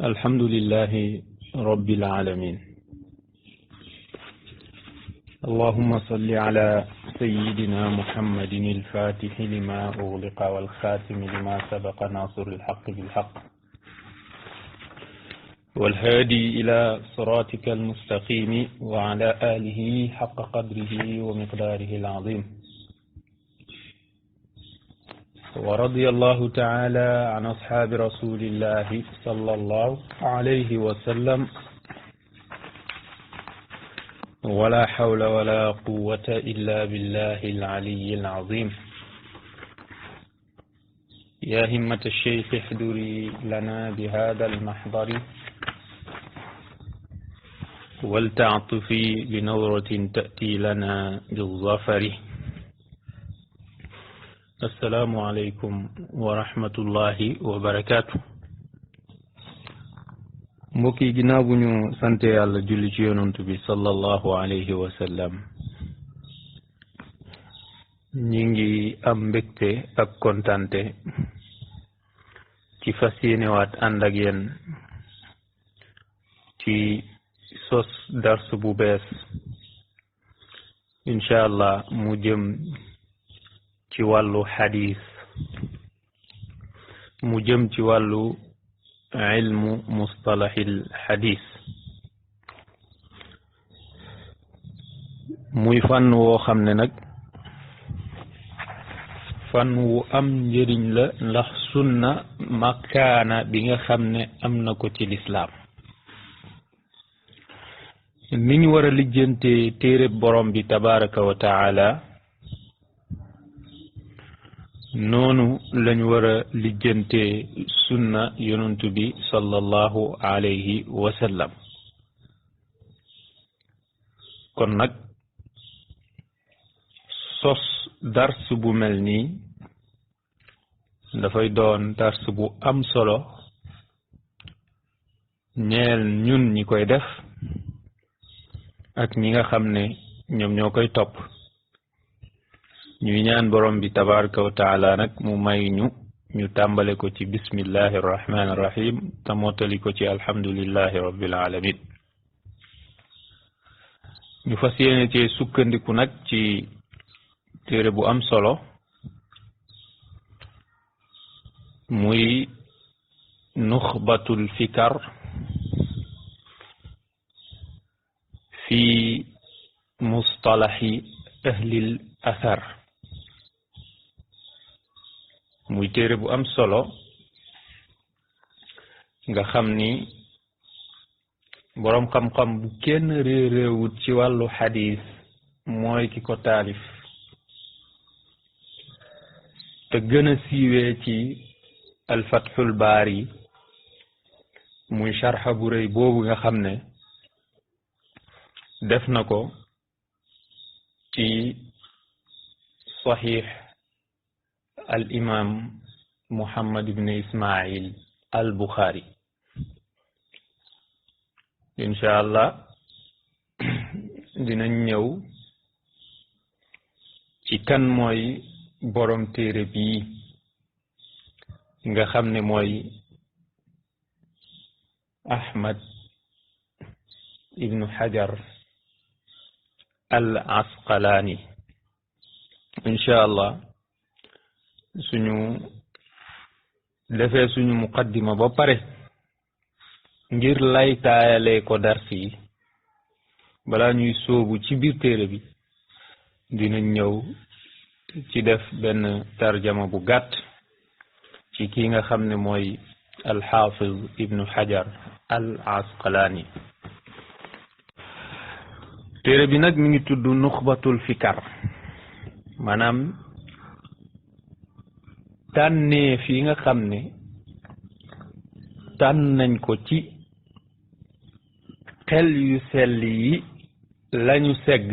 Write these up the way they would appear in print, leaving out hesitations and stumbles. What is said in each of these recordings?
الحمد لله رب العالمين. اللهم صل على سيدنا محمد الفاتح لما أغلق والخاتم لما سبق ناصر الحق بالحق والهادي إلى صراطك المستقيم وعلى آله حق قدره ومقداره العظيم. ورضي الله تعالى عن أصحاب رسول الله صلى الله عليه وسلم ولا حول ولا قوة إلا بالله العلي العظيم. يا همة الشيخ احضري لنا بهذا المحضر ولتعطفي بنظرة تأتي لنا بالظفر. السلام عليكم ورحمة الله وبركاته. mbokk yi ginnaaw bu ñu sante yàlla julli ci yonantu bi sallallahu alayhi wa sallam, ñi ngi am mbégte ak kontante ci fas yéenewaat ànd ak yéen ci sos dars bu bees incha allah mu jëm ci wàllu xadis, mu jëm ci wàllu ilmu mustalahil xadis, muy fànn woo xam ne nag fànn wu am njëriñ la, ndax sunna makaana bi nga xam ne am na ko ci lislaam. ni ñu war a lijjante téere borom bi tabaraka wa taala, noonu lañu war a lijjante sunna yonantu bi sallallahu alayhi wa sallam. kon nag sos dars bu mel nii dafay doon dars bu am solo ñeel ñun ñi koy def ak ñi nga xam ne ñoom ñoo koy topp. ñuy ñaan borom bi tabaraka wa taala nag mu may ñu tàmbale ko ci bismillahi arrahmani irrahim te mottali ko ci alhamdulillahi rabbil alamin. ñu fas yéene ci sukkandiku nag ci téere bu am solo muy nuxbatul fikar fi mustalahi ahlil athar. muy téere bu am solo nga xam ni boroom xam-xam bu kenn réewut ci wàllu xadis mooy ki ko taalif, te gën a siiwee ci alfathul baari, muy sharxa bu rëy boobu nga xam ne def na ko ci saxiix al imam Muhammad ibn Ismail al Bukhari. incha allah dinañ ñëw ci kan mooy borom téere bii nga xam ne mooy Ahmad ibnu Hajar al Asqalaani. incha allah suñu defee suñu muqaddima ba pare ngir lay taayalee ko dars yi balaa ñuy sóobu ci biir téere bi, dinañ ñëw ci def benn tarjama bu gàtt ci ki nga xam ne mooy alxaafiz ibnu Hajar al Asqalaani. téere bi nag mi ngi tudd nuxbatul fikar, maanaam tànnee fi nga xam ne tànn nañ ko ci xel yu sell yi lañu segg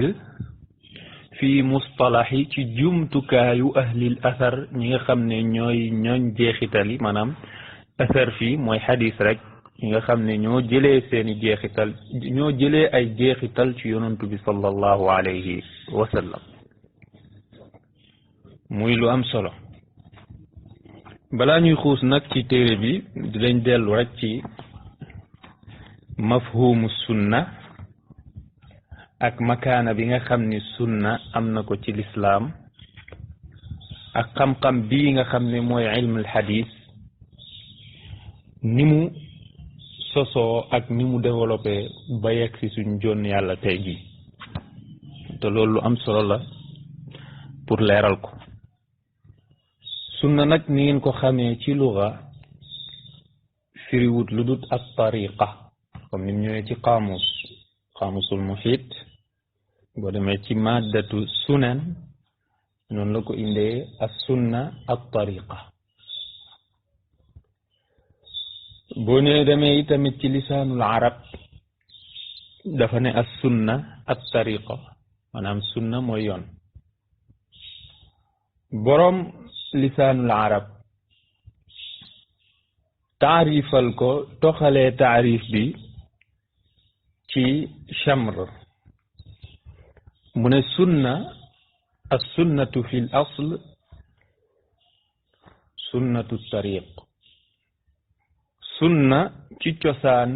fii mustalahi ci jumtukaayu ahlil athar, ñi nga xam ne ñooy ñooñ jeexital yi. maanaam athar fii mooy xadis rek, ñi nga xam ne ñoo jëlee seeni jeexital, ñoo jëlee ay jeexital ci yonantu bi sallallahu alayhi wa sallam. muy lu am solo. balaa ñuy xuus nag ci téere bi dinañ dellu rek ci mafhumu sunna ak makaana bi nga xam ni sunna am na ko ci lislaam ak xam-xam bii nga xam ne mooy ilmul hadis ni mu sosoo ak ni mu développé ba yegg si suñ jonn yàlla tey jii te loolu lu am solo la pour leeral ko. sunna nag ni ngeen ko xamee ci luga firiwut lu dut ak tariqa comme ni mu ñëwee ci qaamusul muhit boo demee ci maddatu sunan noonu la ko indee as sunna ak tariqa. boo nee demee itamit ci lisaanul arab dafa ne as sunna ak tariqa maanaam sunna mooy yoon. boroom lisaanul arab taarifal ko toxalee taarif bi ci chamr mu ne sunna as sunnatu fi l asl sunnatu tariq. sunna ci cosaan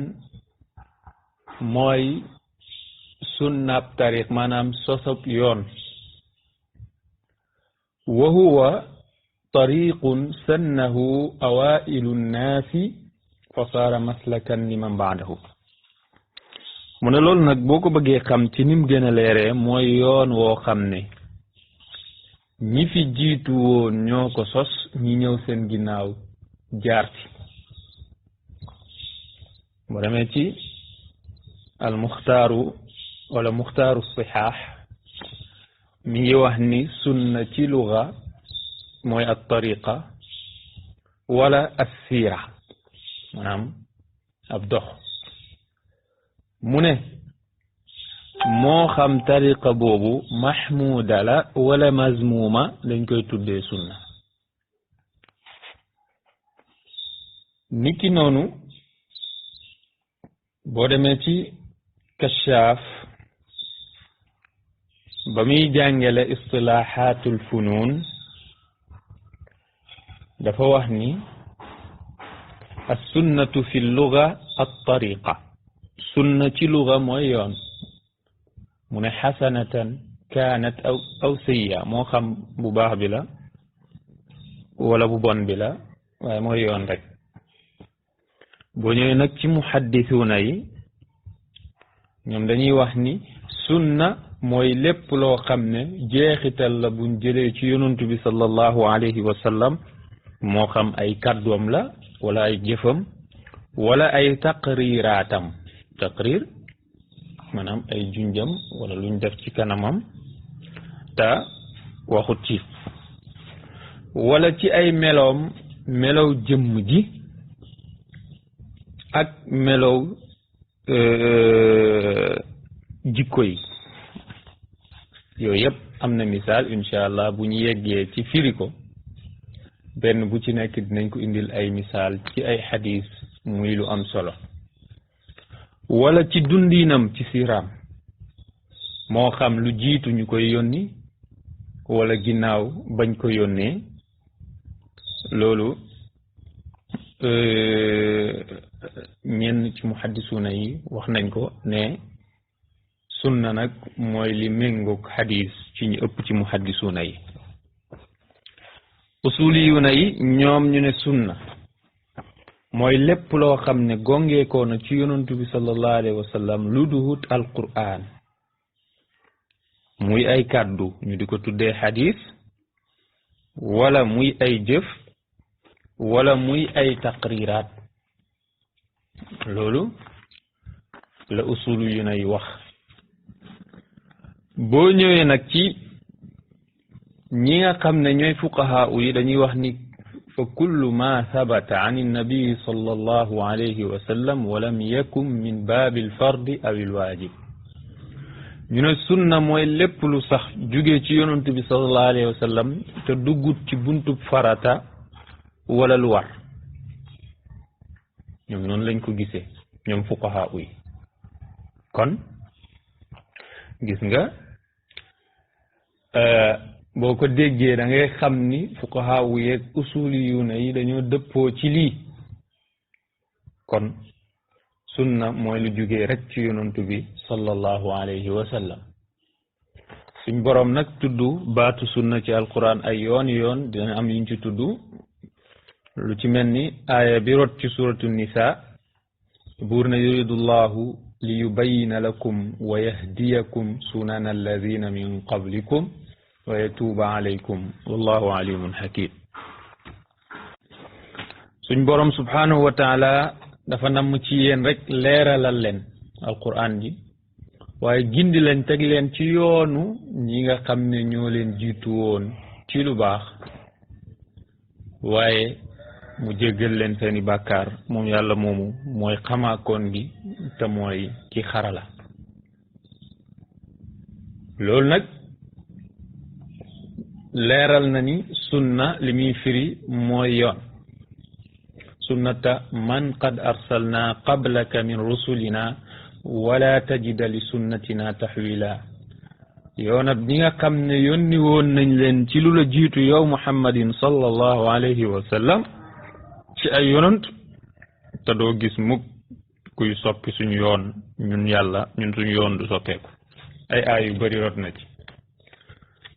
mooy sunnab tariq maanaam sosab yoon. wa huwa tariqun sannahu awailu nnaasi fa saara maslakan liman baadahu. mu ne loolu nag boo ko bëggee xam ci nim gën a leeree mooy yoon woo xam ne ñi fi jiitu woon ñoo ko sos ñi ñëw seen ginnaaw jaar ci. mu demee ci al muxtaaru wala muxtaaru sihaax mi ngi wax ni sunna ci luga mooy at tariqa wala as siira maanaam ab dox. mu ne moo xam tariqa boobu mahmuda la wala mazmuma lañ koy tuddee sunna. niki noonu boo demee ci kashaaf ba muy jàngale istilaaxaatul funuun dafa wax ni as sunnatu fi luga at tariqa. sunna ci luga mooy yoon. mu ne xasanatan kaanat aw sayya moo xam bu baax bi la wala bu bon bi la waaye mooy yoon rek. boo ñëwee nag ci muhaddisuuna yi ñoom dañuy wax ni sunna mooy lépp loo xam ne jeexital la buñ jëlee ci yonantu bi sallallahu alayhi wa sallam moo xam ay kàddoom la wala ay jëfam wala ay taqriraatam. taqrir maanaam ay junjam wala luñ def ci kanamam te waxut ci wala ci ay melow jëmm ji ak melow jikko yi. yooyu yëpp am na misaal incha allah bu ñu yeggee ci firi ko benn bu ci nekk dinañ ko indil ay misaal ci ay xadis muy lu am solo. wala ci dundinam ci siiraam moo xam lu jiitu ñu koy yónni wala ginnaaw bañ ko yónnee. loolu ñenn ci muhaddisuuna yi wax nañ ko ne sunna nag mooy li méngoog xadis ci ñu ëpp ci muhaddisuuna yi. usuliyuuna yi ñoom ñu ne sunna mooy lépp loo xam ne gongeekoo na ci yonantu bi sallallahu alayhi wa sallam lu duhut alquran muy ay kàddu ñu di ko tuddee xadis wala muy ay jëf wala muy ay taqriraat. loolu la usulu yu nay wax. boo ñëwee nag ci ñi nga xam ne ñooy fuqahaa yi dañuy wax ni fa kullu ma sabata an innabii sallallahu alayhi wa sallam wa lam yakun min baabi alfardi aw alwaajib. ñu ne sunna mooy lépp lu sax jóge ci yonent bi sallallahu alayhi wa sallam te duggut ci buntub farata wala lu war. ñoom noonu lañ ko gisee ñoom fuqahaa yi. kon gis nga boo ko déggee da ngay xam ni fuqahaa yeeg usuliyuuna yi dañoo dëppoo ci lii. kon sunna mooy lu jugee rek ci yonantu bi sallallahu alayhi wa sallam suñ boroom nag tudd baatu sunna ci alquran ay yoon dina am yuñ ci tudd lu ci mel ni aaya bi rot ci suratu nisa buur na yuridullahu li yubayyina lakum wa yahdiyakum sunana alladina min qablikum wa yatuuba alaykum wallahu alimun hakim suñ boroom subhanahu wa taala dafa namm ci yéen rek leeralal leen alquran ji waaye gindi leen teg leen ci yoonu ñi nga xam ne ñoo leen jiitu woon ci lu baax waaye mu jéggal leen seeni bàkkaar moom yàlla moomu mooy xamaakoon gi te mooy ki xarala loolu nag leeral na ni sunna li muy firi mooy yoon sunnata man qad arsalna qablaka min rusulina wala tajida li sunnatina tahwila yoonab ñi nga xam ne yónni woon nañ leen ci lu la jiitu yow muhammadin sallallahu alayhi wa sallam ci ay yonant te doo gis mukk kuy soppi suñu yoon ñun yàlla ñun suñu yoon du soppeeku ay aay yu bari rot na ci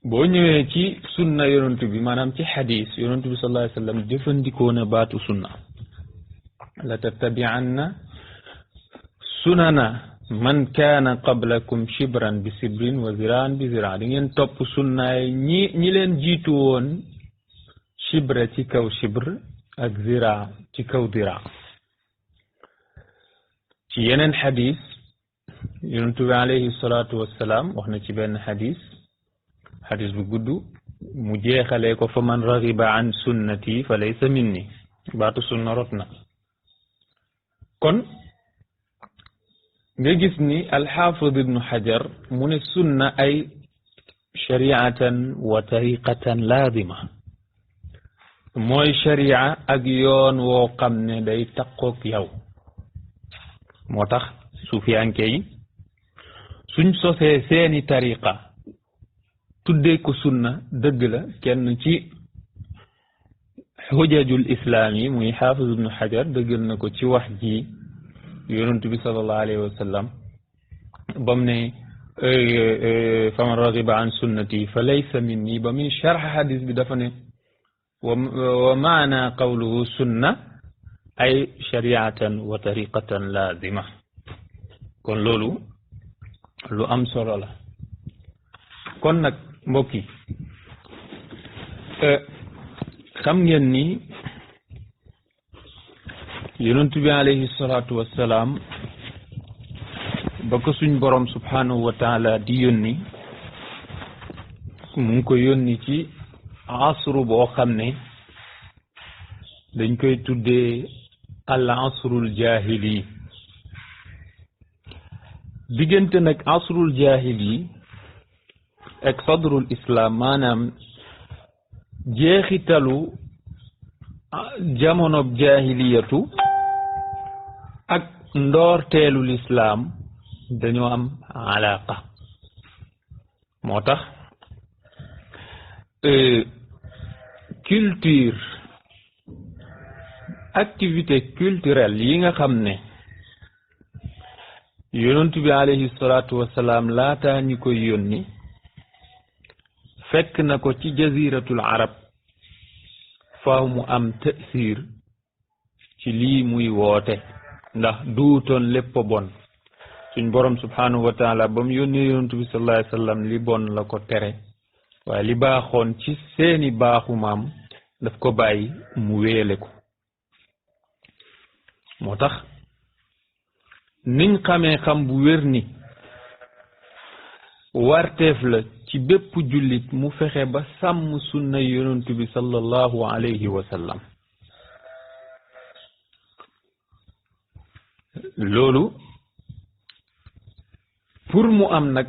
boo ñëwee ci sunna yonantu bi maanaam ci xadis yonantu bi sallallahu alayhi wa sallam jëfandikoo na baatu sunna la tattabi'anna sunana man kaana qablakum shibran bi sibrin wa ziraan bi ziraan di ngeen topp sunnaay ñi leen jiitu woon shibra ci kaw shibr ak zira ci kaw zira ci yeneen xadis yonentu bi alayhi salaatu wassalaam wax na ci benn xadis bu gudd mu jeexalee ko fa man ragiba an sunnati fa laysa minni baatu sunna rot na kon nga gis ni alxaafid ibnu xajar mu ne sunna ay shariatan wa tariqatan laazima mooy sharia ak yoon woo xam ne day taqoog yow moo tax suufiyanke yi suñ sosee seeni tariqa tuddee ko sunna dëgg la kenn ci xujajul islaam yi muy xaafid ibnu xajar dëggal na ko ci wax ji yonent bi sallallahu alayhi wa sallam bam ne faman ragiba an sunnati fa laysa minni ba muy sharx hadis bi dafa ne wa maana qawluhu sunna ay shariatan wa tariqatan lazima kon loolu lu am solo la kon nag mbokk yi xam ngeen ni yonent bi alayhi salaatu wassalaam ba ko suñ borom subhanahu wa taala di yónni mu ngi ko yónni ci asru boo xam ne dañ koy tuddee al asrul jahili diggante nag asrul jahili ak sadrul islam maanaam jeexitalu jamonob jahiliyatu ak ndoorteelu lislaam dañoo am alaqa moo tax culture activité culturelle yi nga xam ne yonent bi alayhi salaatu wassalaam laataa ñu koy yónni fekk na ko ci jaziratul arab faaw mu am ta'sir ci lii muy woote ndax duutoon lépp bon suñ borom subhanahu wa taala ba mu yónnee yonent bi sallallahu alayhi wa sallam li bon la ko tere waaye li baaxoon ci seeni baaxu maam daf ko bàyyi mu wéele ko moo tax niñ xamee xam bu wér ni warteef la ci bépp jullit mu fexe ba sàmm sunna yonent bi sallallahu alayhi wa sallam loolu pour mu am nag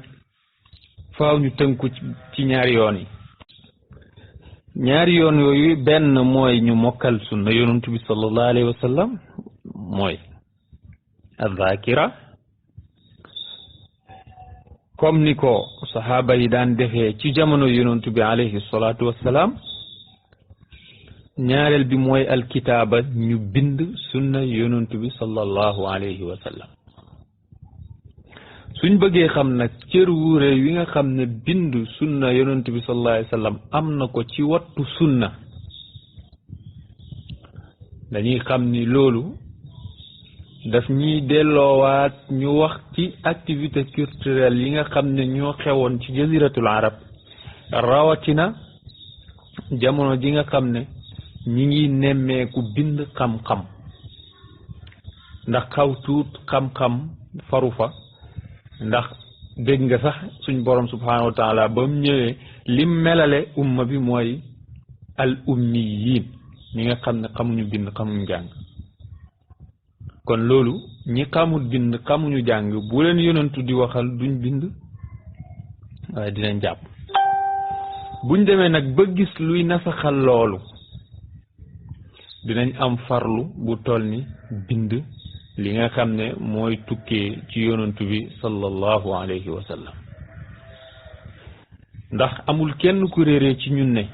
faaw ñu tënku ci ñaari yoon yi ñaari yoon yooyu benn mooy ñu mokkal sunna yonent bi sallallahu alayhi wa sallam mooy az-zakira comme ni ko sahaaba yi daan defee ci jamono yonent bi alayhi salaatu wassalaam ñaareel bi mooy alkitaaba ñu bind sunna yonent bi sallallahu alayhi wa sallam suñ bëggee xam nag cër wu rëy wi nga xam ne bind sunna yonent bi sallallahu alayhi wa sallam am na ko ci wattu sunna dañuy xam ni loolu daf ñuy delloowaat ñu wax ci activité culturelle yi nga xam ne ñoo xewoon ci jaziratul arab rawatina jamono ji nga xam ne ñi ngi nemmeeku bind xam-xam ndax xaw tuut xam-xam faru fa ndax dégg nga sax suñ borom subhanahu wa taala ba mu ñëwee lim melale umma bi mooy al ummiyin ñi nga xam ne xamuñu bind xamuñu jàng kon loolu ñi xamul bind xamuñu jàng bu leen yonentu di waxal duñ bind waaye dinañ jàpp buñ demee nag ba gis luy nasaxal loolu dinañ am farlu bu toll ni bind li nga xam ne mooy tukkee ci yonentu bi sallallahu alayhi wa sallam ndax amul kenn ku réeree ci ñun ne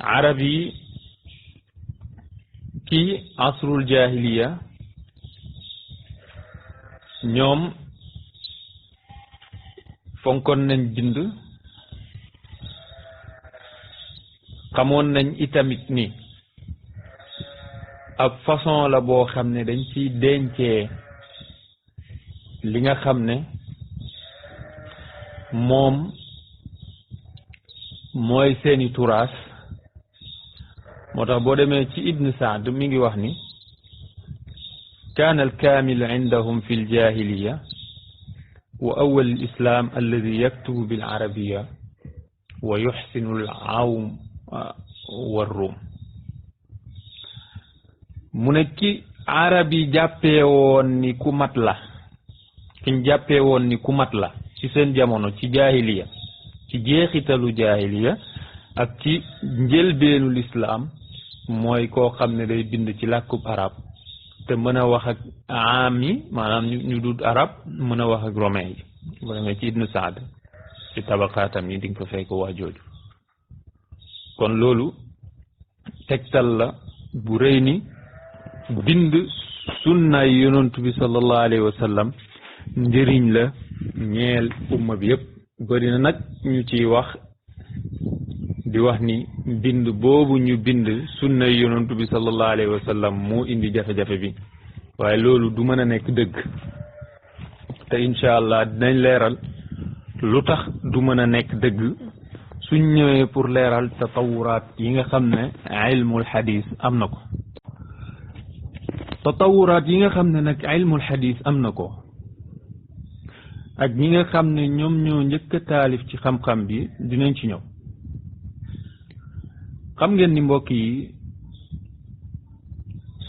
arab yi ci asrul jahiliya ñoom fonkoon nañ bind xamoon nañ itamit ni ab façon la boo xam ne dañ ciy dencee li nga xam ne moom mooy seeni turaas moo tax boo demee ci ibn Saad mi ngi wax ni kaana alkaamil indahum fi ljahiliya wa awal alislam alladi yaktubu bilarabiya wa yuxsinu alawm warrum mu ne ki arab yi jàppee woon ni ku mat la kiñ jàppee woon ni ku mat la ci seen jamono ci jahiliya ci jeexitalu jahiliya ak ci njëlbeenu lislaam mooy koo xam ne day bind ci làkkub arab te mën a wax ak aam yi maanaam ñu dut arab mën a wax ak romain yi boo demee ci ibnu Saad ci tabaqaatam yi di nga ko fekk waa jooju kon loolu tegtal la bu rëy ni bind sunnaay yonantu bi sallallahu alayhi wa sallam njëriñ la ñeel umma bi yëpp bëri na nag ñu ciy wax di wax ni bind boobu ñu bind sunnay yonantu bi sallallahu alayhi wa sallam moo indi jafe-jafe bi waaye loolu du mën a nekk dëgg te incha allah dinañ leeral lu tax du mën a nekk dëgg suñ ñëwee pour leeral tatawuraat yi nga xam ne ilmul xadis am na ko tatawuraat yi nga xam ne nag ilmul xadis am na ko ak ñi nga xam ne ñoom ñoo njëkk a taalif ci xam-xam bi dinañ ci ñëw xam ngeen ni mbokk yi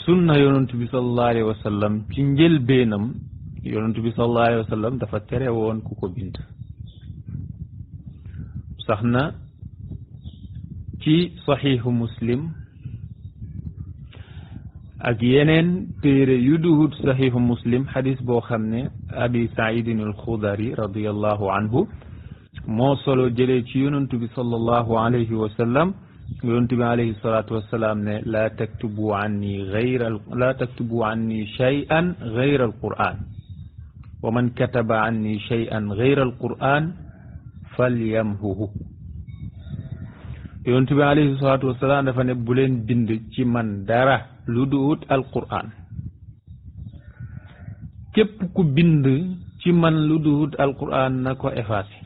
sunna yonantu bi sallallahu alayhi wa sallam ci njëlbeenam yonantu bi sallallahu alayhi wa sallam dafa tere woon ku ko bind sax na ci saxiixu muslim ak yeneen téere yu duhut saxiixu muslim xadis boo xam ne abi saidin alxudari radiallahu anhu moo solo jëlee ci yonantu bi sallallahu alayhi wa sallam yonantu bi alayhi salatu wasalaam ne laa taktubu anni shay'an gayra alquran wa man kataba anni shay'an gayra alquran falyamhuhu yonantu bi alayhi salatu wasalaam dafa ne bu leen bind ci man dara lu duut alquran képp ku bind ci man lu duut alquran na ko effacé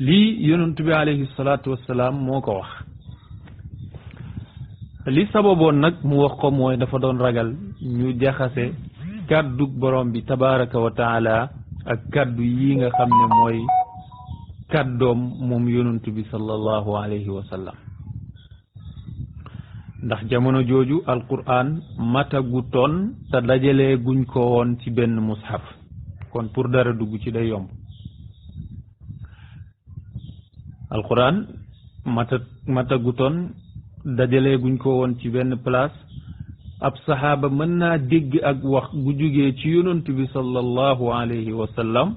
lii yonantu bi alayhi salaatu wassalaam moo ko wax li sababoon nag mu wax ko mooy dafa doon ragal ñu jaxase kàddu borom bi tabaraka wa taala ak kàddu yi nga xam ne mooy kàddoom moom yonantu bi sallallahu alayhi wa sallam ndax jamono jooju alquran matagutoon te dajalee guñ ko woon ci benn mushaf kon pour dara dugg ci day yomb alquran matagutoon dajalee guñ ko woon ci benn place ab saxaaba mën naa dégg ak wax bu jugee ci yonantu bi sallallahu alayhi wa sallam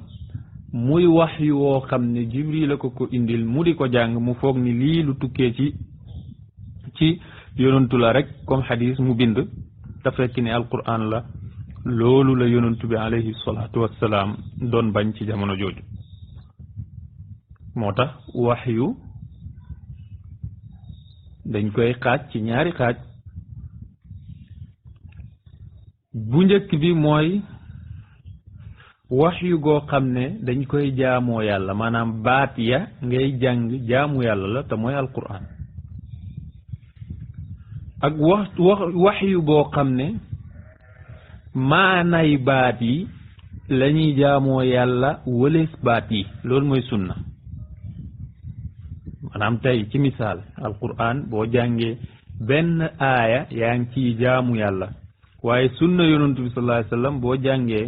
muy wax yu woo xam ne Jibril la ko indil mu di ko jàng mu foog ni lii lu tukkee ci yonantu la rek comme xadis mu bind te fekk ne alquran la loolu la yonantu bi alayhi salaatu wassalaam doon bañ ci jamono jooju moo tax wax yu dañ koy xaaj ci ñaari xaaj bu njëkk bi mooy wax yu goo xam ne dañ koy jaamoo yàlla maanaam baat ya ngay jàng jaamu yàlla la te mooy alquran ak wax yu boo xam ne maanay baat yi lañuy jaamoo yàlla wëlees baat yi loolu mooy sunna maanaam tey ci misaal alquran boo jàngee benn aaya yaa ngi ciy jaamu yàlla waaye sunna yonantu bi sallallahu alayhi wasallam boo jàngee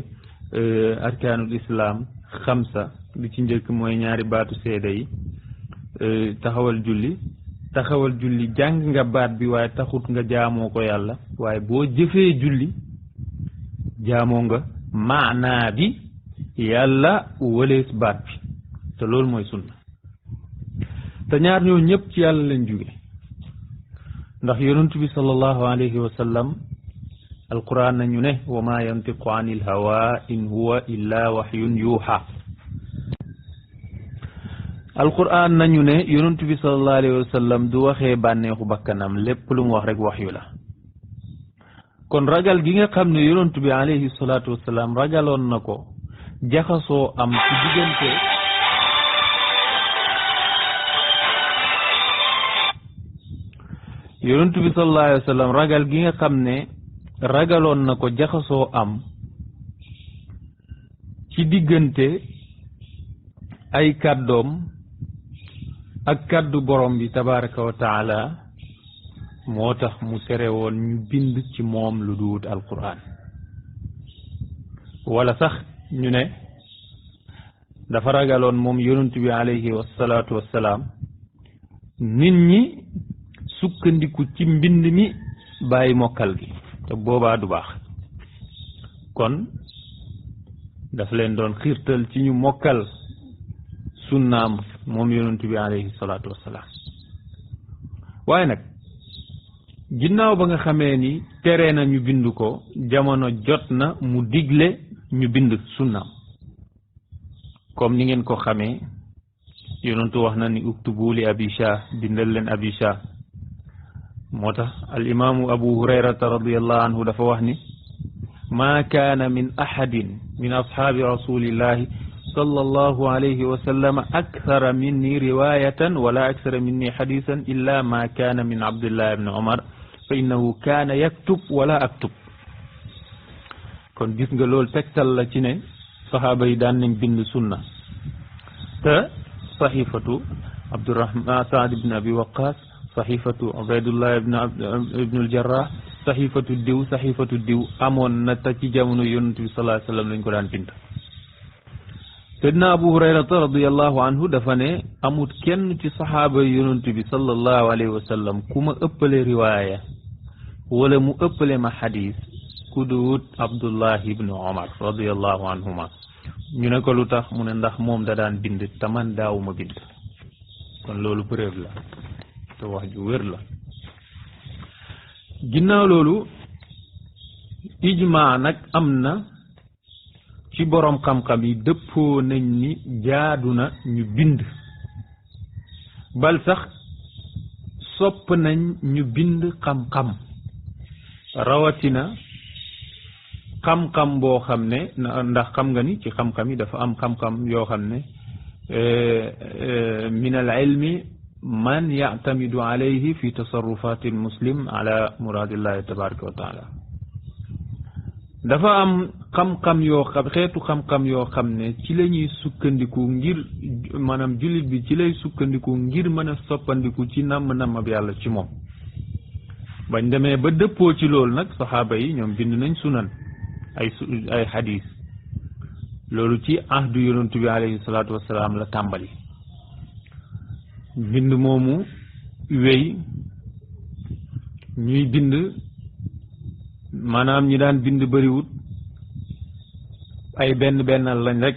arkaanul islam xamsa li ci njëkk mooy ñaari baatu seede yi taxawal julli jàng nga baat bi waaye taxut nga jaamoo ko yàlla waaye boo jëfee julli jaamoo nga maanaa bi yàlla wëlees baat bi te loolu mooy sunna te ñaar ñoo ñëpp ci yàlla lañ jóge ndax yonantu bi sallallahu alayhi wa sallam alquran nañu ne wa ma yantiqu anil hawa in huwa illa wahyun yuha alquran nañu ne yonantu bi sallallahu alayhi wa sallam du waxee bànneexu bakkanam lépp lu mu wax rek waxyu la kon ragal gi nga xam ne yonantu bi alayhi salaatu wasalaam ragaloon na ko jaxasoo am ci diggante yonantu bi sallallahu alayhi wa sallam ragal gi nga xam ne ragaloon na ko jaxasoo am ci diggante ay kàddoom ak kàddu borom bi tabaraka wa taala moo tax mu tere woon ñu bind ci moom lu duut alquran wala sax ñu ne dafa ragaloon moom yonent bi alayhi wasalaatu wassalaam nit ñi sukkandiku ci mbind mi bàyyi mokkal gi te boobaa du baax kon daf leen doon xiirtal ci ñu mokkal sunnaam moom yonent bi alayhi salaatu wassalaam waaye nag ginnaaw ba nga xamee ni tere na ñu bind ko jamono jot na mu digle ñu bind sunnaam comme ni ngeen ko xamee yonentu wax na ni uktubu li abi shah bindal leen abi shah moo tax al imaamu abu hurayrata radiallahu anhu dafa wax ni ma kaana min ahadin min ashaabi rasulillahi sallallahu alayhi wa sallam akthara minni riwayatan wala akthara minni hadisan illa ma kaana min abdullah ibn umar fa innahu kaana yaktub wala aktub kon gis nga loolu tegtal la ci ne saxaaba yi daan nañ bind sunna te saxifatu abdurahman saad ibn abi waqas saxifatu ubaydullah ibn al-jarrah saxifatu diw amoon na te ci jamono yonent bi sallallahu alayhi wa sallam lañ ko daan bind sayyidina abu hurayrata radiyallahu anhu dafa ne amut kenn ci saxaaba yonent bi sallallahu alayhi wa sallam ku ma ëppale riwaaya wala mu ëppale ma xadis ku duut abdullah ibn omar radiyallahu anhuma ñu ne ko lu tax mu ne ndax moom da daan bind te man daawuma bind kon loolu preuve la te wax ju wér la ginnaaw loolu ijmaa nag am na ci boroom xam-xam yi dëppoo nañ ni jaadu na ñu bind bal sax sopp nañ ñu bind xam-xam rawatina xam-xam boo xam ne ndax xam nga ni ci xam-xam yi dafa am xam-xam yoo xam ne min al ilmi man ya'tamidu alayhi fi tasarrufati al muslim ala muradillahi tabaraka wa taala dafa am xam-xam yoo xam xeetu xam-xam yoo xam ne ci la ñuy sukkandiku ngir maanaam jullit bi ci lay sukkandiku ngir mën a soppandiku ci namm ab yàlla ci moom bañ demee ba dëppoo ci loolu nag saxaaba yi ñoom bind nañ sunan ay xadis loolu ci ahdu yonentu bi alayhi salaatu wassalaam la tàmbali bind moomu wéy ñuy bind maanaam ñi daan bind bëriwut ay benn lañ rek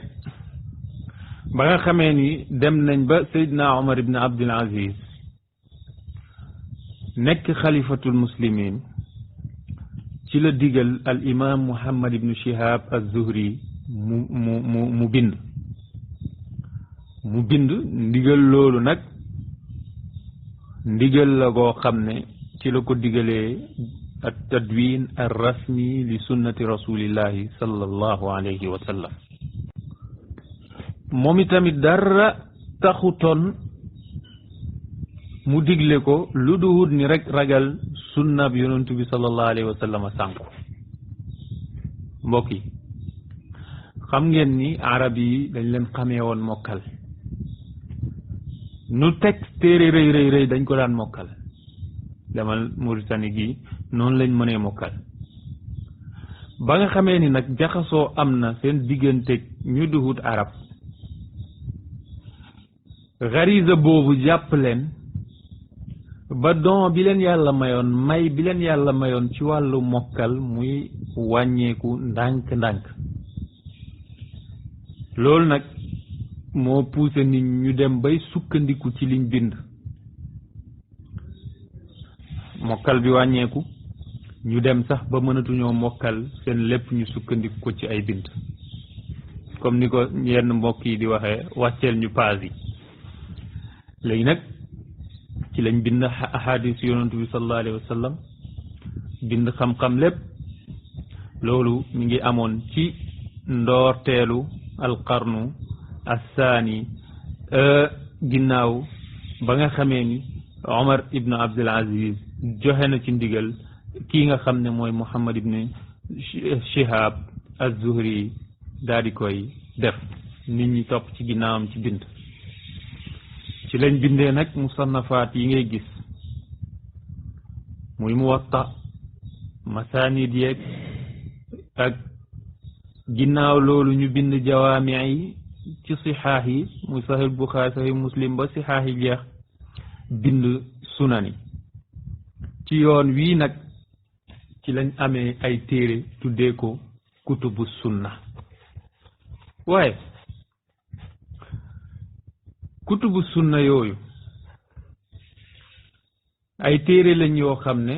ba nga xamee ni dem nañ ba Seydina Omar ibn Abdul Aziz nekk xalifatul muslimin ci la digal al imam Muhammad ibn Shihab az-Zuhri mu bind ndigal loolu nag ndigal la goo xam ne ci la ko digalee at tadwin ar rasmi li sunnati rasulillahi sallallahu alayhi wa sallam moom itamit dara taxutoon mu digle ko lu duhut ni rek ragal sunnab yonentu bi sallallahu alayhi wa sallam sànku mbokk yi xam ngeen ni arab yi dañ leen xamee woon mokkal nu teg téere rëy dañ ko daan mokkal demal Mauritanie gi noonu lañ mënee mokkal ba nga xamee ni nag jaxasoo am na seen diggante ñu duhut arab gariza boobu jàpp leen ba don bi leen yàlla mayoon bi leen yàlla mayoon ci wàllu mokkal muy wàññeeku ndànk-ndànk loolu nag moo poussé nit ñu dem bay sukkandiku ci liñ bind mokkal bi wàññeeku ñu dem sax ba mënatuñoo mokkal seen lépp ñu sukkandiku ko ci ay bind comme ni ko yenn mbokk yi di waxee wàcceel ñu paas yi léegi nag ci lañ bind ahadis yonantu bi sallallahu alayhi wa sallam bind xam-xam lépp loolu mi ngi amoon ci ndoorteelu alqarnu assaani ginnaaw ba nga xamee ni Omar ibn Abdul Aziz joxe na ci ndigal kii nga xam ne mooy Muhammad ibn Shihab az-Zuhri daal di koy def nit ñi topp ci ginnaawam ci bind ci lañ bindee nag musannafaat yi ngay gis muy Muwatta masaanid yeeg ak ginnaaw loolu ñu bind jawaami yi ci sixaax yi muy sahih Buxaari sahih Muslim ba sixaax yi jeex bind sunani ci yoon wii nag ci lañ amee ay téere tuddee ko kutubu sunna waaye kutubu sunna yooyu ay téere lañ yoo xam ne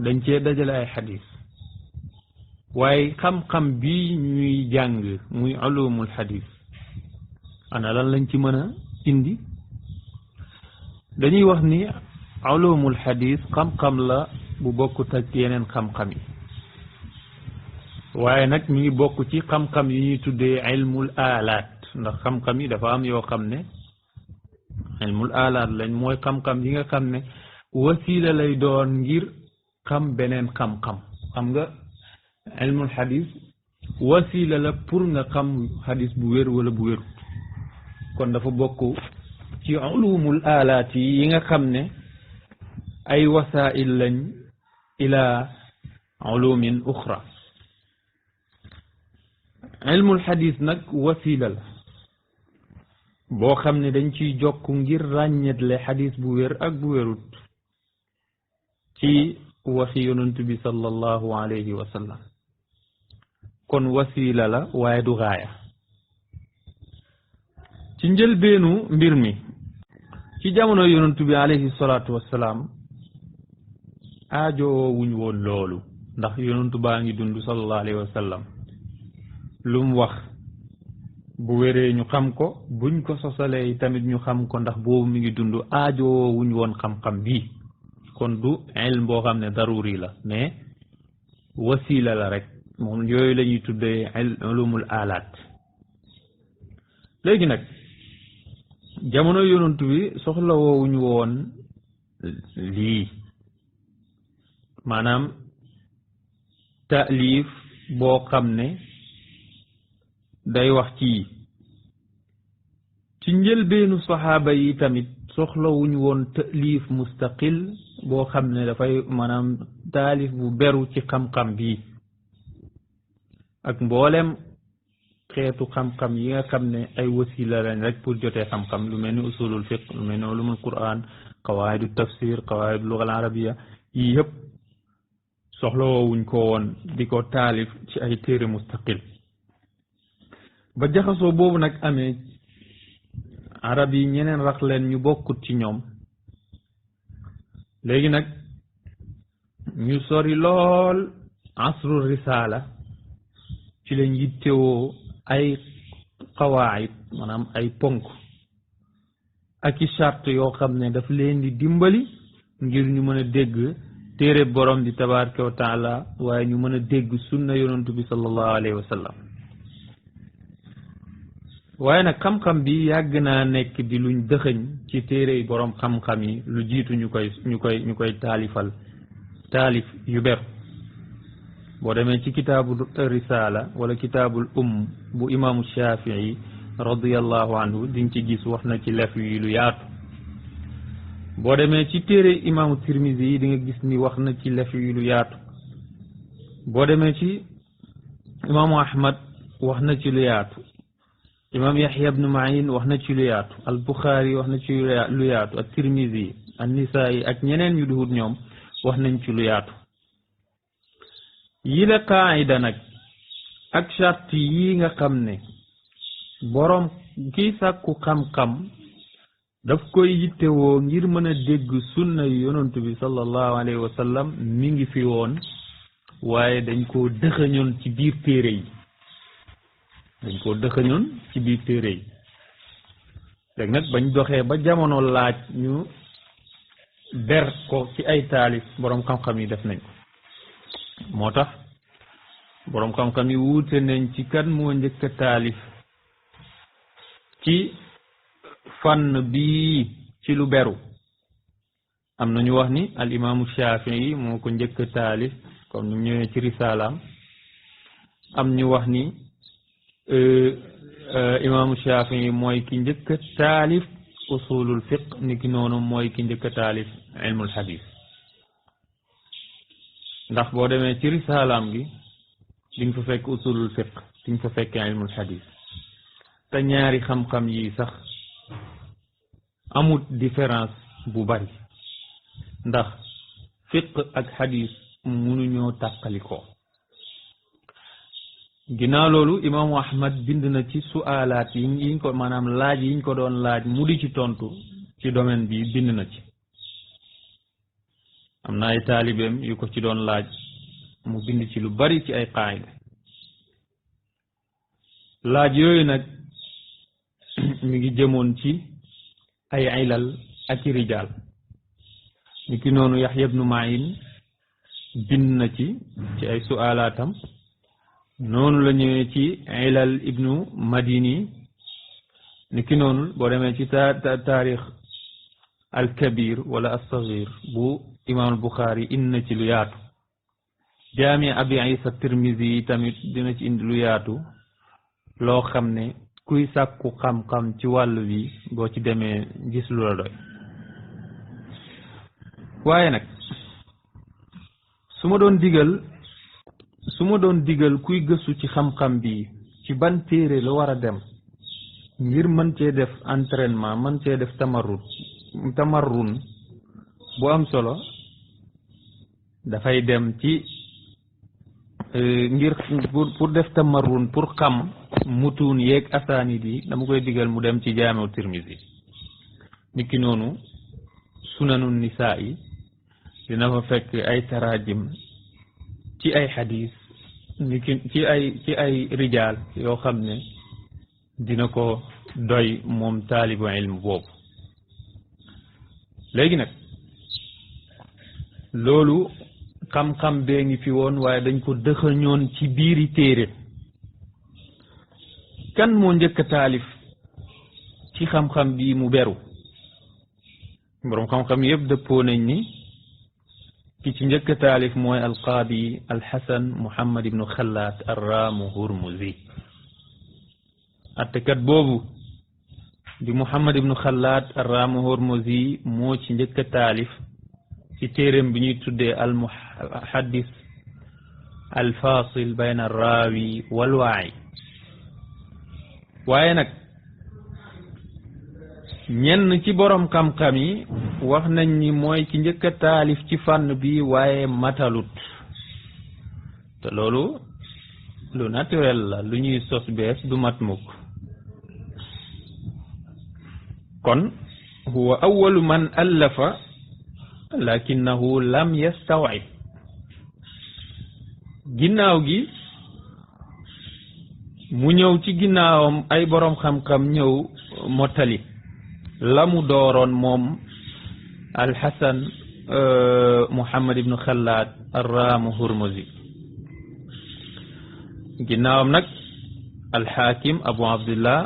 dañ cee dajale ay xadis waaye xam-xam bi ñuy jàng muy ulumul xadis ana lan lañ ci mën a indi dañuy wax ni ulumul xadis xam-xam la bu bokkut ak yeneen xam-xam yi waaye nag mi ngi bokk ci xam-xam yi ñuy tuddee ilmul alaat ndax xam-xam yi dafa am yoo xam ne ilmul alaat lañ mooy xam-xam yi nga xam ne wasiila lay doon ngir xam beneen xam-xam xam nga ilmul xadis wasiila la pour nga xam xadis bu wér wala bu wérut kon dafa bokk ci ulumul alaat yi nga xam ne ay wasaa'il lañ ila ulumin uxra ilmul xadis nag wasiila la boo xam ne dañ ciy jokk ngir ràññetle xadis bu wér ak bu wérut ci waxi yonent bi sallallahu alayhi wa sallam kon wasiila la waaye du gaaya ci njëlbeenu mbir mi ci jamono yonent bi alayhi salaatu wassalaam aajoo wuñ woon loolu ndax yonent baa ngi dund sallallahu alayhi wa sallam lu mu wax bu wéree ñu xam ko buñ ko sosalee tamit ñu xam ko ndax boobu mi ngi dund aajoo wuñ woon xam-xam bii kon du ilm boo xam ne daruri la mais wasiila la rek moom yooyu la ñuy tuddee ulumul alaat léegi nag jamono yonent bi soxla woowuñu woon lii maanaam taalif boo xam ne day wax ci njëlbeenu saxaaba yi tamit soxlawuñu woon taalif mustaqil boo xam ne dafay maanaam taalif bu beru ci xam-xam bii ak mboolem xeetu xam-xam yi nga xam ne ay wasila lañ rek pour jotee xam-xam lu mel ni usulul fiqh lu mel ni ulumul quran qawaidu tafsir qawaidu lugal arabiya yii yëpp soxla woowuñ ko woon di ko taalif ci ay téere mustaqil ba jaxasoo boobu nag amee arab yi ñeneen rax leen ñu bokkut ci ñoom léegi nag ñu sori lool asru risaala ci lañ yittewoo ay qawaid maanaam ay ponk ak i charte yoo xam ne daf leen di dimbali ngir ñu mën a dégg téere borom di tabaraka wa taala waaye ñu mën a dégg sunna yonantu bi sallallahu alayhi wa sallam waaye nag xam-xam bi yàgg naa nekk di luñ dëxëñ ci téere yi borom xam-xam yi lu jiitu ñu koy taalif yu ber boo demee ci kitaabu risala wala kitaabul bu imaamu Shafii radiyallahu anhu di nga ci gis wax na ci lef yi lu yaatu boo demee ci téere imaamu Tirmisi yi di nga gis ni wax na ci lef yi lu yaatu boo demee ci imaamu Ahmad wax na ci lu yaatu imaam Yaxya ibnu Ma'in wax na ci lu yaatu al Buxaari wax na ci lu yaatu ak Tirmisi an Nisaa'i ak ñeneen ñu duhut ñoom wax nañ ci lu yaatu yi la qaayida nag ak charte yi nga xam ne boroom kii sàkku xam-xam daf koy yittewoo ngir mën a dégg sunna yonantu bi sallallahu alayhi wa sallam mi ngi fi woon waaye dañ koo dëxëñoon ci biir téere yi léegi nag bañ doxee ba jamono laaj ñu ber ko ci ay taalif boroom xam-xam yi def nañ ko moo tax boroom xam-xam yi wuute nañ ci kan moo njëkk a taalif ci fànn bii ci lu beru am na ñu wax ni al imaamu Shafii moo ko njëkk a taalif comme ñu ñëwee ci risalaam am ñu wax ni imaamu Shafii mooy ki njëkk a taalif usulul fiq ni ki noonu mooy ki njëkk a taalif ilmul hadis ndax boo demee ci risalaam gi di nga fa fekk usulul fiq di nga fa fekk ilmul hadis te ñaari xam-xam yi sax amut différence bu bari ndax fiq ak hadis mënuñoo tàqalikoo ginnaaw loolu imaamu Ahmad bind na ci sualaat yiñ ko maanaam laaj yiñ ko doon laaj mu di ci tontu ci domaine bi bind na ci am na ay taalibeem yu ko ci doon laaj mu bind ci lu bari ci ay qaayida laaj yooyu nag mi ngi jëmoon ci ay ilal ak i rijaal ni ki noonu Yaxya ibnu Ma'in bind na ci ay sualaatam noonu la ñëwee ci ilal ibnu Madini ni ki noonu boo demee ci taarix al kabir wala al saghir bu imam al Bukhari indi na ci lu yaatu jaami abi Isa Tirmisi yi tamit dina ci indi lu yaatu loo xam ne kuy sàkku xam-xam ci wàll bi boo ci demee gis lu la doy waaye nag su ma doon digal kuy gëstu ci xam-xam bi ci ban téere la war a dem ngir mën cee def entraînement mën cee def tamarrun bu am solo dafay dem ci ngir pour def tamarrun pour xam mutuun yeeg asaanid yi dama koy digal mu dem ci jaamiu Tirmisi niki noonu sunanu nisaa yi dina fa fekk ay tarajim ci ay xadis niki ci ay rijaal yoo xam ne dina ko doy moom taalibu ilm boobu léegi nag loolu xam-xam bee ngi fi woon waaye dañ ko dëxëñoon ci biiri téere kan moo njëkk a taalif ci xam-xam bii mu beru boroom xam-xam yëpp dëppoo nañ ni ki ci njëkk a taalif mooy alqaadi alxasan muhammad ibnu xalaat arraamu hurmuzi attekat boobu di muhammad ibnu xalaat arraamu hurmuzi moo ci njëkk a taalif ci téeréem bi ñuy tuddee al muhaddis al fasil bayna arraawi walwaay waaye nag ñenn ci borom xam-xam yi wax nañ ni mooy ki njëkk a taalif ci fànn bi waaye matalut te loolu lu naturel la lu ñuy sos bees du mat mukk kon huwa awwalu man allafa lakinnahu lam yastawib ginnaaw gi mu ñëw ci ginnaawam ay boroom xam-xam ñëw mottali la mu dooroon moom alxasan muhammad ibnu xallaad arraamu hurmuzi ginnaawam nag alxaakim abu abdullah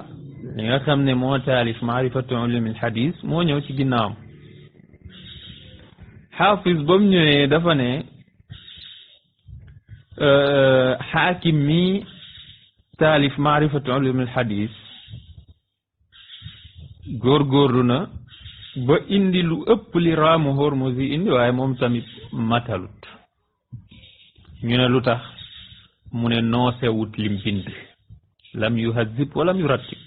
li nga xam ne moo taalif maarifatu ulum alxadis moo ñëw ci ginnaawam xaafis ba mu ñëwee dafa ne xaakim mi taalif maarifatu ulum alxadis góorgóorlu na ba indi lu ëpp li raamu Hurmuzi indi waaye moom tamit matalut ñu ne lu tax mu ne noosewut lim bind lam yuhazib walam yuratib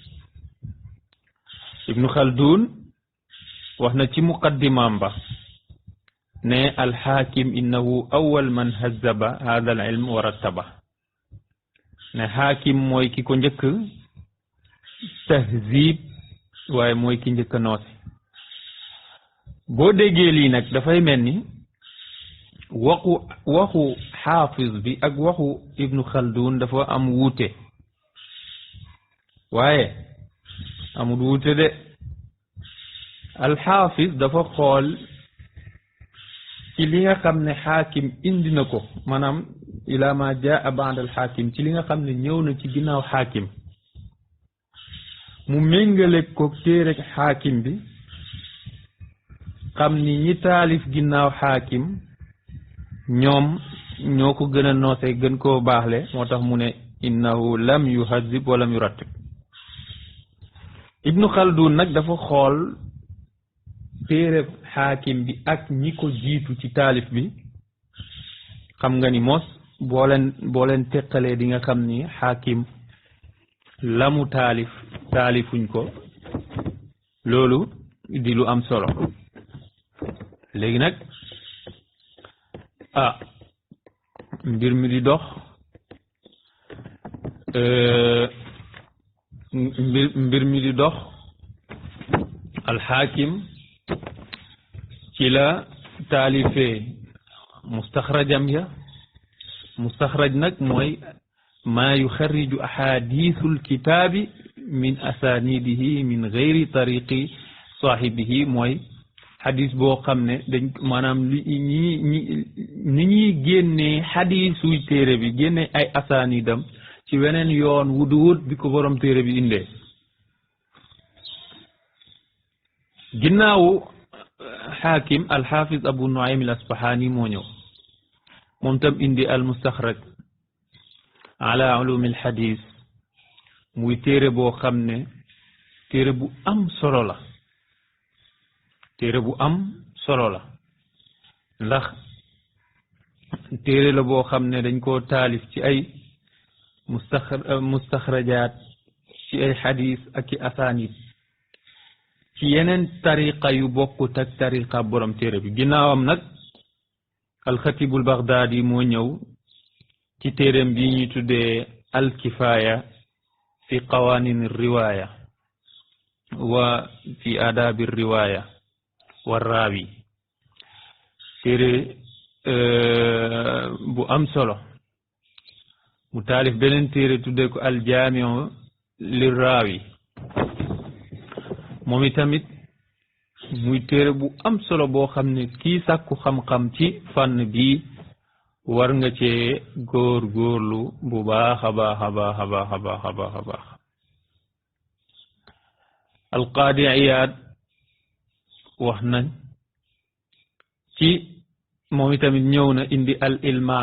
ibnu Khaldun wax na ci muqaddimaam ba ne alxaakim innahu awwal man hazaba hada al ilm wa rattaba ne xaakim mooy ki ko njëkk tahzib waaye mooy ki njëkk noose boo déggee lii nag dafay mel ni waxu xaafis bi ak waxu ibnu Khaldun dafa am wuute waaye amul wuute de alxaafis dafa xool ci li nga xam ne xaakim indi na ko maanaam ila ma jaa ba'da alxaakim ci li nga xam ne ñëw na ci ginnaaw xaakim mu méngale ko téere xaakim bi xam ni ñi taalif ginnaaw xaakim ñoom ñoo ko gën a noose gën koo baaxle moo tax mu ne innahu lam yuhazib wa lam yuratib ibnu Khaldun nag dafa xool téere xaakim bi ak ñi ko jiitu ci taalif bi xam nga ni mos boo leen teqalee di nga xam ni xaakim lamu taalifuñ ko loolu di lu am solo léegi nag mbir mi di dox alxaakim ci la taalifee mustaxrajam ya mustaxraj nag mooy maa yuxarriju ahadisul kitaabi min asanidihi min gayri tariqi saahibihi mooy xadis boo xam ne dañ maanaam ni ñuy génnee xadisuy téere bi génne ay asanidam ci weneen yoon wuduwut bi ko borom téere bi indee ginnaawu xaakim alxaafis abu nuaym al asbahani moo ñëw moom tam indi al mustaxraj ala ulum al xadis muy téere boo xam ne téere bu am solo la téere bu am solo la ndax téere la boo xam ne dañ koo taalif ci ay mustaxrajaat ci ay xadis ak i asanid ci yeneen tariqa yu bokkut ak tariqa borom téere bi ginnaawam nag alxatibul baghdadi moo ñëw ci téereem bi ñuy tuddee alkifaaya fi qawanin riwaaya wa fi adabi riwaaya wa raawi téere bu am solo mu taalif beneen téere tuddee ko aljaamiu li raawi moom itamit muy téere bu am solo boo xam ne kii sàkku xam-xam ci fànn bi war nga cee góorgóorlu bu baax a baax a baax a baax a baax a baax a baax alqaadi Iyaad wax nañ ci moom itamit ñëw na indi al ilma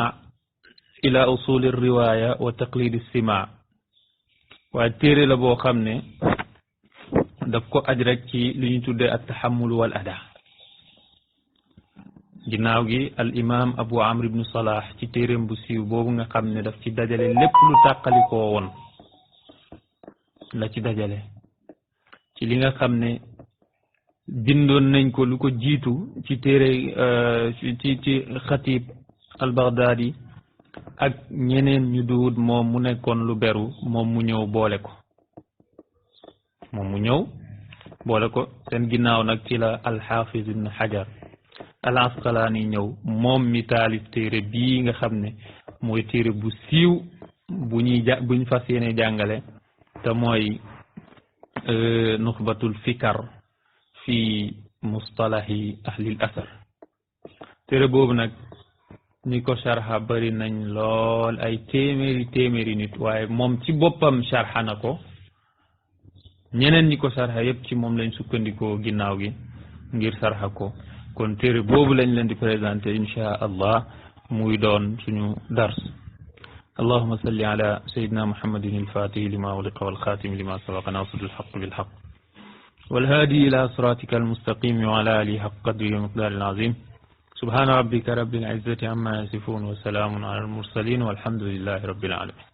ila usuli riwaya wa taqlidi sima waaye téere la boo xam ne daf ko aj rek ci li ñu tuddee at taxamul wal ada ginnaaw gi al imam abu amr ibnu salah ci téereem bu siiw boobu nga xam ne daf ci dajale lépp lu tàqalikoo woon la ci dajale ci li nga xam ne bindoon nañ ko lu ko jiitu ci téere ci xatib al baghdadi ak ñeneen ñu duwut moom mu nekkoon lu beru moom mu ñëw boole ko seen ginnaaw nag ci la alxaafiz ibn xajar al asqalaani ñëw moom mi taalif téere bii nga xam ne mooy téere bu siiw buñ fas yéene jàngale te mooy nuxbatul fikar fi mustalahi ahlil asar téere boobu nag ñi ko sharxa bari nañ lool ay téeméeri nit waaye moom ci boppam sharxa na ko ñeneen ñi ko sharxa yépp ci moom lañ sukkandikoo ginnaaw gi ngir sharxa ko kon téere boobu lañ leen di présenté insha allah muy doon suñu dars اللهم صل على سيدنا محمد الفاتح لما أغلق والخاتم لما سبق ناصر الحق بالحق والهادي إلى صراطك المستقيم وعلى آله حق قدره ومقدار العظيم سبحان ربك رب العزة عما يصفون وسلام على المرسلين والحمد لله رب العالمين